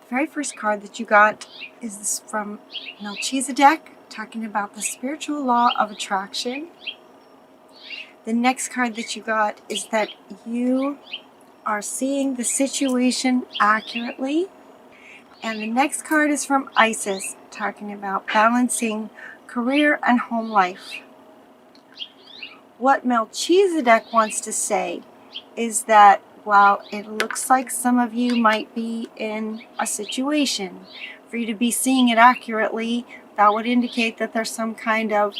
The very first card that you got is from Melchizedek, talking about the spiritual law of attraction. The next card that you got is that you are seeing the situation accurately. And the next card is from Isis, talking about balancing career and home life. What Melchizedek wants to say is that while it looks like some of you might be in a situation, for you to be seeing it accurately, that would indicate that there's some kind of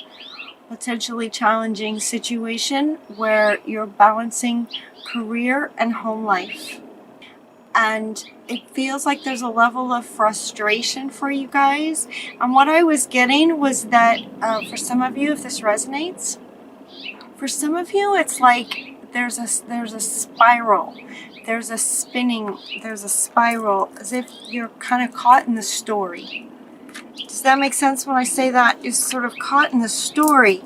potentially challenging situation where you're balancing career and home life. And it feels like there's a level of frustration for you guys. And what I was getting was that for some of you, if this resonates, for some of you, it's like there's a spiral. There's a spinning, there's a spiral, as if you're kind of caught in the story. Does that make sense when I say that? You're sort of caught in the story.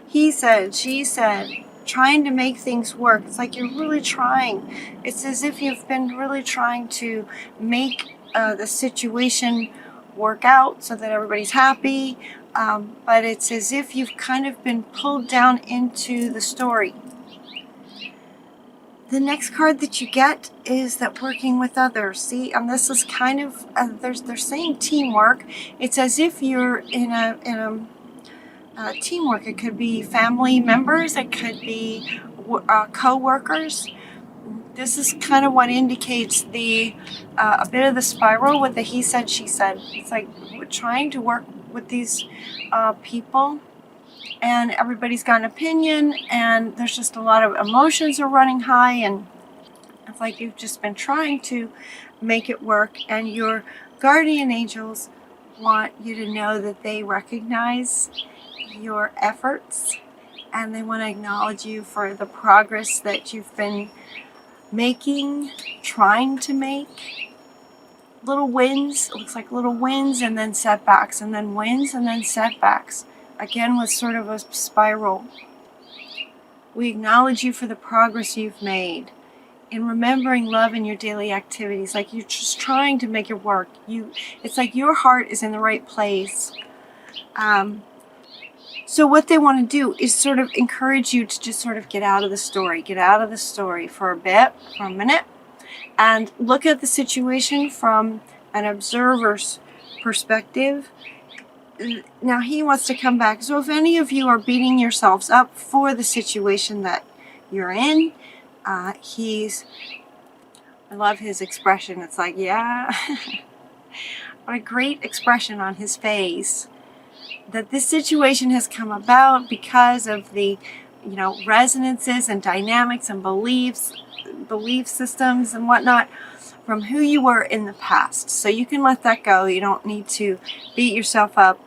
He said, she said, trying to make things work. It's like you're really trying. It's as if you've been really trying to make the situation work out so that everybody's happy. But it's as if you've kind of been pulled down into the story. The next card that you get is that working with others. See, and this is kind of, they're saying teamwork. It's as if you're in a teamwork. It could be family members. It could be co-workers. This is kind of what indicates the a bit of the spiral with the he said, she said. It's like we're trying to work with these people, and everybody's got an opinion, and there's just a lot of emotions are running high, and it's like you've just been trying to make it work, and your guardian angels want you to know that they recognize your efforts, and they want to acknowledge you for the progress that you've been making, trying to make. Little wins, it looks like little wins and then setbacks, and then wins and then setbacks. Again, with sort of a spiral. We acknowledge you for the progress you've made in remembering love in your daily activities. Like you're just trying to make it work. It's like your heart is in the right place. So what they want to do is sort of encourage you to just sort of get out of the story. Get out of the story for a bit, for a minute, and look at the situation from an observer's perspective. Now he wants to come back. So if any of you are beating yourselves up for the situation that you're in, I love his expression. It's like, yeah, what a great expression on his face. That this situation has come about because of the, resonances and dynamics and belief systems and whatnot from who you were in the past. So you can let that go. You don't need to beat yourself up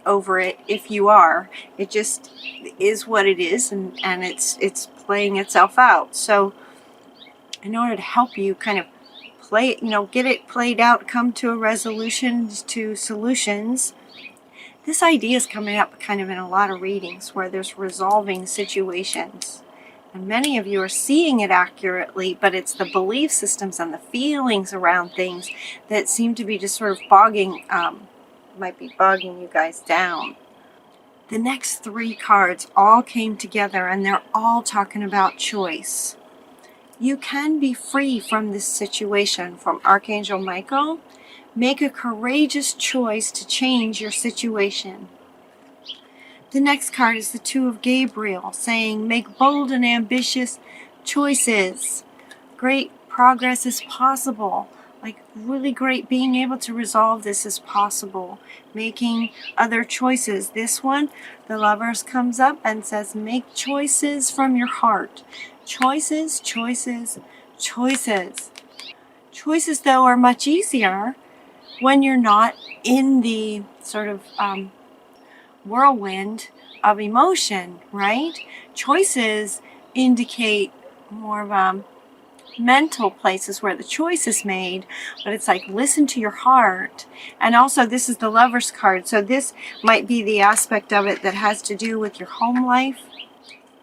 over it if you are. It just is what it is, and it's playing itself out. So in order to help you kind of play it, get it played out, come to a resolution, to solutions, this idea is coming up kind of in a lot of readings where there's resolving situations. And many of you are seeing it accurately, but it's the belief systems and the feelings around things that seem to be just sort of might be bogging you guys down. The next three cards all came together, and they're all talking about choice. You can be free from this situation. From Archangel Michael, make a courageous choice to change your situation. The next card is the Two of Gabriel, saying, make bold and ambitious choices. Great progress is possible. Like really great, being able to resolve this is possible. Making other choices. This one, the Lovers comes up and says, make choices from your heart. Choices, choices, choices. Choices, though, are much easier when you're not in the sort of whirlwind of emotion, right? Choices indicate more of mental places where the choice is made, but it's like listen to your heart. And also this is the Lovers card, so this might be the aspect of it that has to do with your home life.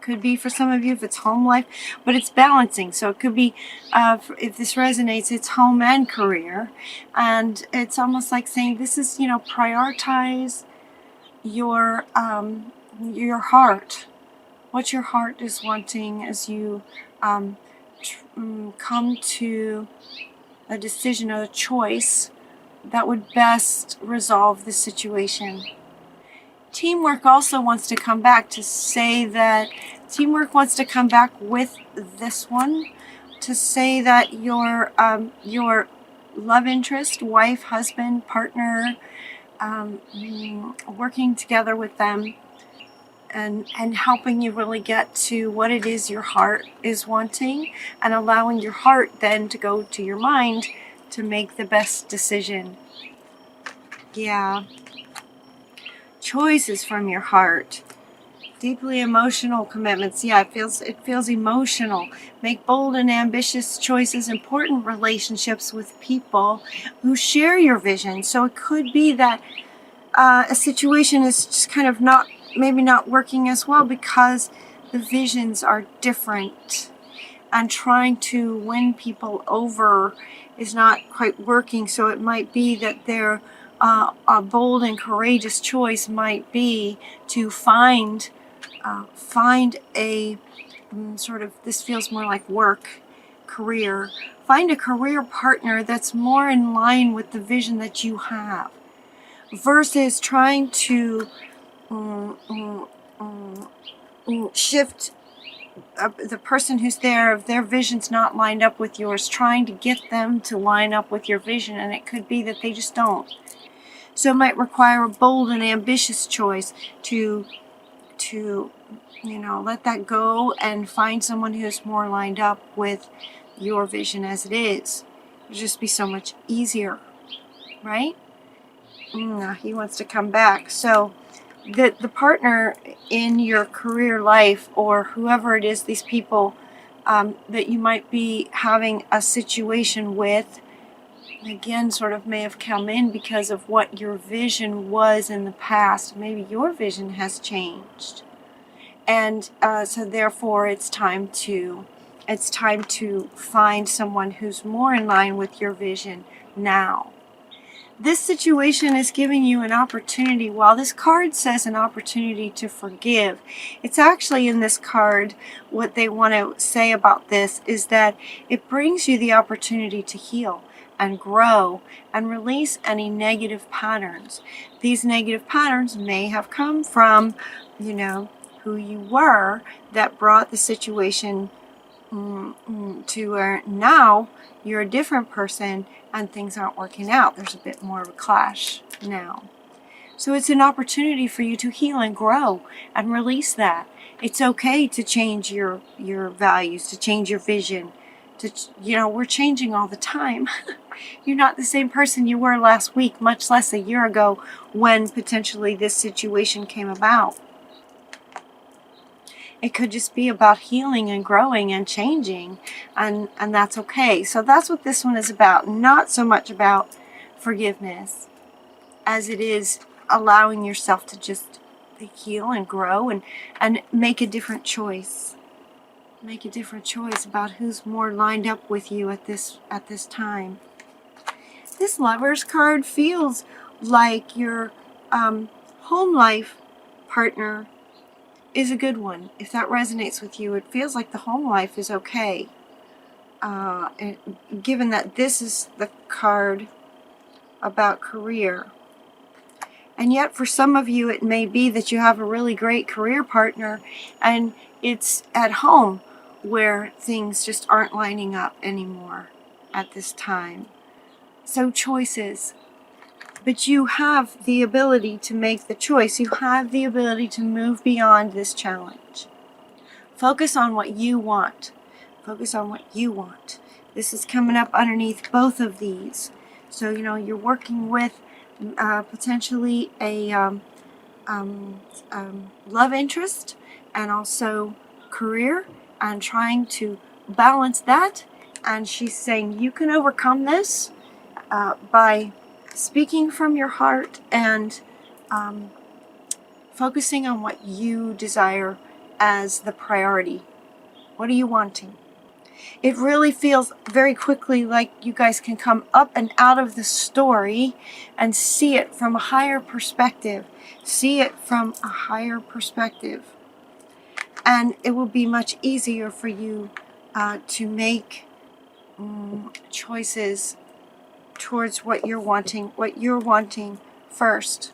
could be for some of you if it's home life, but it's balancing. So it could be, if this resonates, it's home and career. And it's almost like saying this is, prioritize your heart. What your heart is wanting as you come to a decision or a choice that would best resolve the situation. Teamwork also wants to come back to say that teamwork wants to come back with this one to say that your love interest, wife, husband, partner, working together with them and helping you really get to what it is your heart is wanting, and allowing your heart then to go to your mind to make the best decision. Yeah. Choices from your heart. Deeply emotional commitments. Yeah, it feels emotional. Make bold and ambitious choices. Important relationships with people who share your vision. So it could be that a situation is just kind of maybe not working as well because the visions are different, and trying to win people over is not quite working. So it might be that their a bold and courageous choice might be to find a sort of, this feels more like work, career. Find a career partner that's more in line with the vision that you have, versus trying to shift the person who's there, if their vision's not lined up with yours, trying to get them to line up with your vision, and it could be that they just don't. So it might require a bold and ambitious choice to let that go and find someone who's more lined up with your vision as it is. It'll just be so much easier, right? He wants to come back. So the partner in your career life, or whoever it is, these people that you might be having a situation with, again, sort of may have come in because of what your vision was in the past. Maybe your vision has changed. And so therefore it's time to find someone who's more in line with your vision now. This situation is giving you an opportunity. While this card says an opportunity to forgive, it's actually in this card, what they want to say about this is that it brings you the opportunity to heal and grow and release any negative patterns. These negative patterns may have come from, who you were that brought the situation to where now you're a different person and things aren't working out. There's a bit more of a clash now. So it's an opportunity for you to heal and grow and release that. It's okay to change your values, to change your vision. We're changing all the time. You're not the same person you were last week, much less a year ago when potentially this situation came about. It could just be about healing and growing and changing, and that's okay. So that's what this one is about. Not so much about forgiveness as it is allowing yourself to just heal and grow and make a different choice. Make a different choice about who's more lined up with you at this time. This Lover's card feels like your home life partner is a good one. If that resonates with you, it feels like the home life is okay. Given that this is the card about career. And yet for some of you it may be that you have a really great career partner and it's at home where things just aren't lining up anymore at this time. So choices. But you have the ability to make the choice. You have the ability to move beyond this challenge. Focus on what you want. Focus on what you want. This is coming up underneath both of these. So, you're working with potentially a love interest and also career, and trying to balance that. And she's saying you can overcome this by speaking from your heart and focusing on what you desire as the priority. What are you wanting? It really feels very quickly like you guys can come up and out of the story and see it from a higher perspective. See it from a higher perspective. And it will be much easier for you to make choices towards what you're wanting first.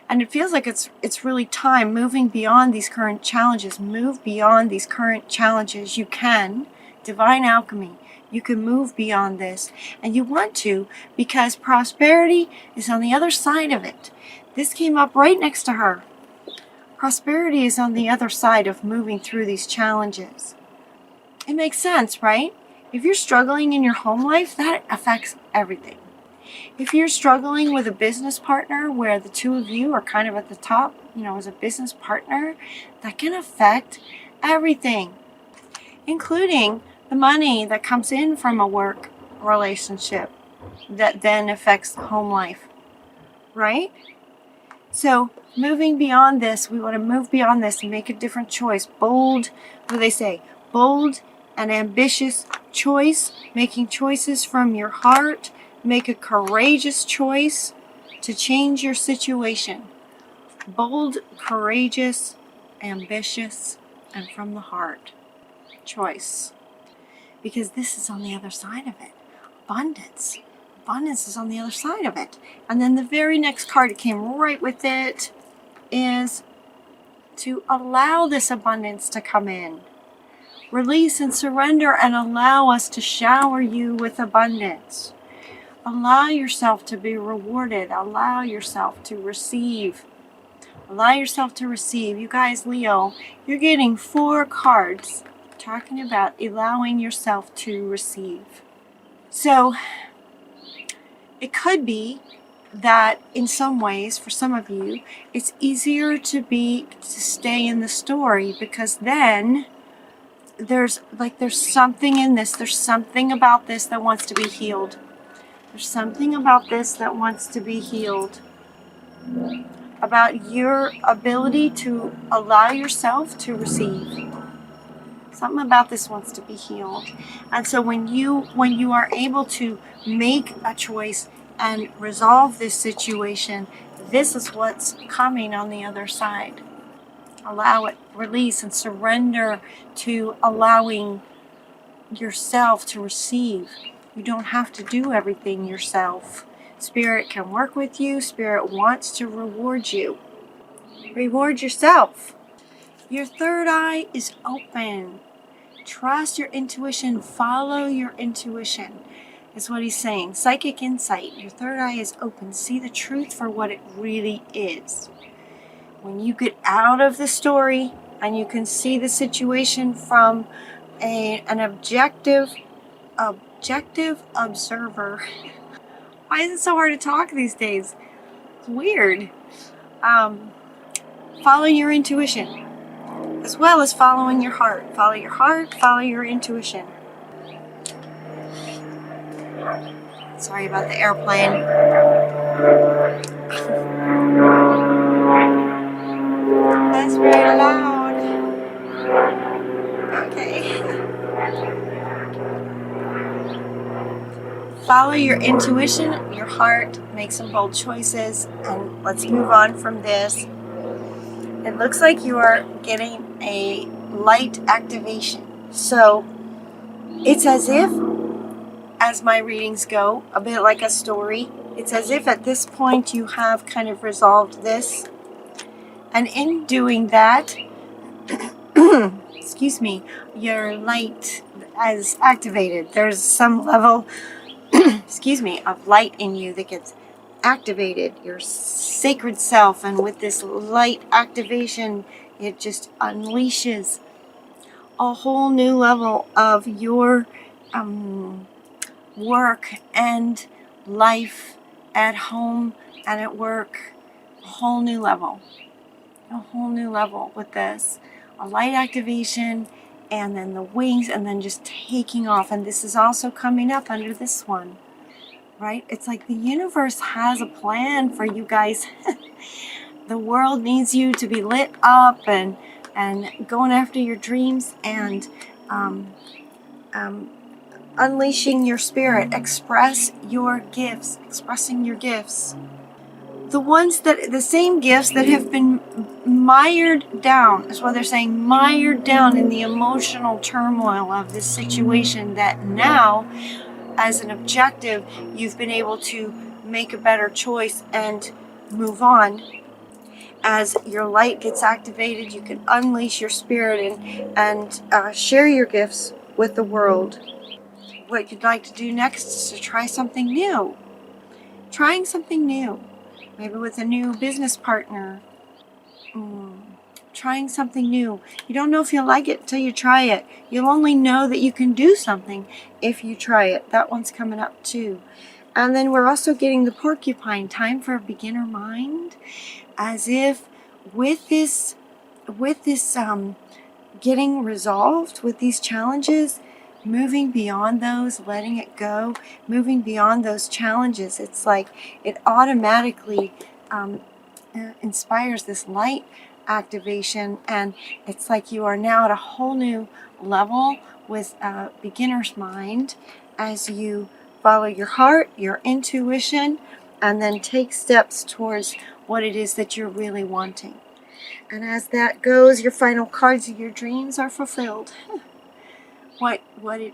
And it feels like it's really time moving beyond these current challenges. Move beyond these current challenges. You can. Divine alchemy. You can move beyond this. And you want to, because prosperity is on the other side of it. This came up right next to her. Prosperity is on the other side of moving through these challenges. It makes sense, right? If you're struggling in your home life, that affects everything. If you're struggling with a business partner where the two of you are kind of at the top, as a business partner, that can affect everything, including the money that comes in from a work relationship that then affects home life, right? So moving beyond this, we want to move beyond this and make a different choice. Bold, what do they say? Bold and ambitious choice, making choices from your heart. Make a courageous choice to change your situation. Bold, courageous, ambitious, and from the heart choice. Because this is on the other side of it. Abundance. Abundance is on the other side of it. And then the very next card that came right with it is to allow this abundance to come in. Release and surrender and allow us to shower you with abundance. Allow yourself to be rewarded. Allow yourself to receive. Allow yourself to receive. You guys, Leo, you're getting 4 cards talking about allowing yourself to receive. So it could be that in some ways, for some of you, it's easier to stay in the story, because then there's something in this. There's something about this that wants to be healed. There's something about this that wants to be healed. About your ability to allow yourself to receive. Something about this wants to be healed. And so when you are able to make a choice and resolve this situation, this is what's coming on the other side. Allow it, release and surrender to allowing yourself to receive. You don't have to do everything yourself. Spirit can work with you. Spirit wants to reward you. Reward yourself. Your third eye is open. Trust your intuition. Follow your intuition, is what he's saying. Psychic insight. Your third eye is open. See the truth for what it really is. When you get out of the story and you can see the situation from an objective observer. Why is it so hard to talk these days? It's weird. Follow your intuition, as well as following your heart. Follow your heart, follow your intuition. Sorry about the airplane. That's very loud. Okay. Follow your intuition, your heart, make some bold choices, and let's move on from this. It looks like you are getting a light activation. So it's as if, as my readings go, a bit like a story, it's as if at this point you have kind of resolved this. And in doing that, excuse me, your light is activated. There's some level of light in you that gets activated, your sacred self, and with this light activation, it just unleashes a whole new level of your work and life at home and at work. A whole new level with this. A light activation, and then the wings, and then just taking off. And this is also coming up under this one, right? It's like the universe has a plan for you guys. The world needs you to be lit up and and going after your dreams and unleashing your spirit. Express your gifts, expressing your gifts. The same gifts that have been mired down, is what they're saying, mired down in the emotional turmoil of this situation, that now, as an objective, you've been able to make a better choice and move on. As your light gets activated, you can unleash your spirit and share your gifts with the world. What you'd like to do next is to try something new. Trying something new. Maybe with a new business partner. Trying something new. You don't know if you'll like it until you try it. You'll only know that you can do something if you try it. That one's coming up too. And then we're also getting the porcupine, time for a beginner mind. As if with this getting resolved, with these challenges, moving beyond those, letting it go, moving beyond those challenges, it's like it automatically inspires this light activation, and it's like you are now at a whole new level with a beginner's mind as you follow your heart, your intuition, and then take steps towards what it is that you're really wanting. And as that goes, your final cards of your dreams are fulfilled. What it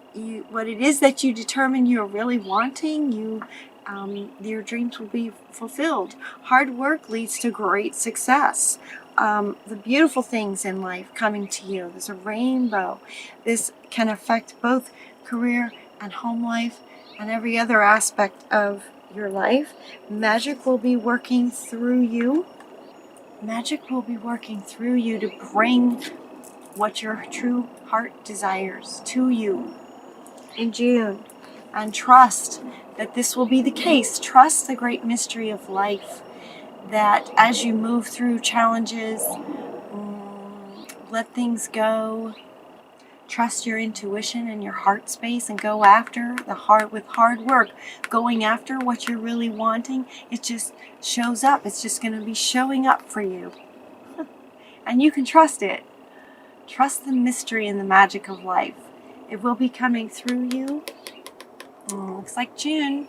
is that you determine you're really wanting, your dreams will be fulfilled. Hard work leads to great success. The beautiful things in life coming to you. There's a rainbow. This can affect both career and home life and every other aspect of your life. Magic will be working through you. Magic will be working through you to bring what your true heart desires to you in June. And trust that this will be the case. Trust the great mystery of life, that as you move through challenges, let things go. Trust your intuition and your heart space and go after with hard work, going after what you're really wanting. It just shows up. It's just going to be showing up for you. And you can trust it. Trust the mystery and the magic of life. It will be coming through you. Looks like June.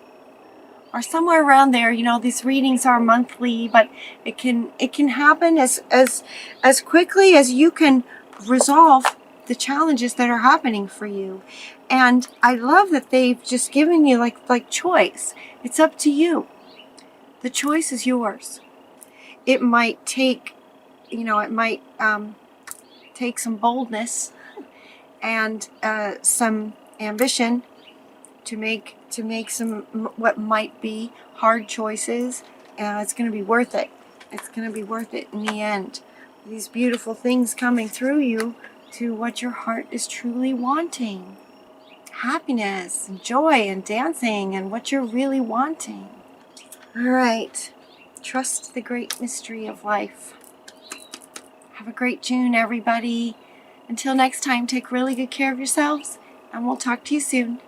Or somewhere around there. You know, these readings are monthly, but it can happen as quickly as you can resolve the challenges that are happening for you. And I love that they've just given you like choice. It's up to you. The choice is yours. It might take, take some boldness and some ambition to make some what might be hard choices. It's going to be worth it. It's going to be worth it in the end. These beautiful things coming through you to what your heart is truly wanting. Happiness and joy and dancing and what you're really wanting. All right. Trust the great mystery of life. Have a great June, everybody. Until next time, take really good care of yourselves, and we'll talk to you soon.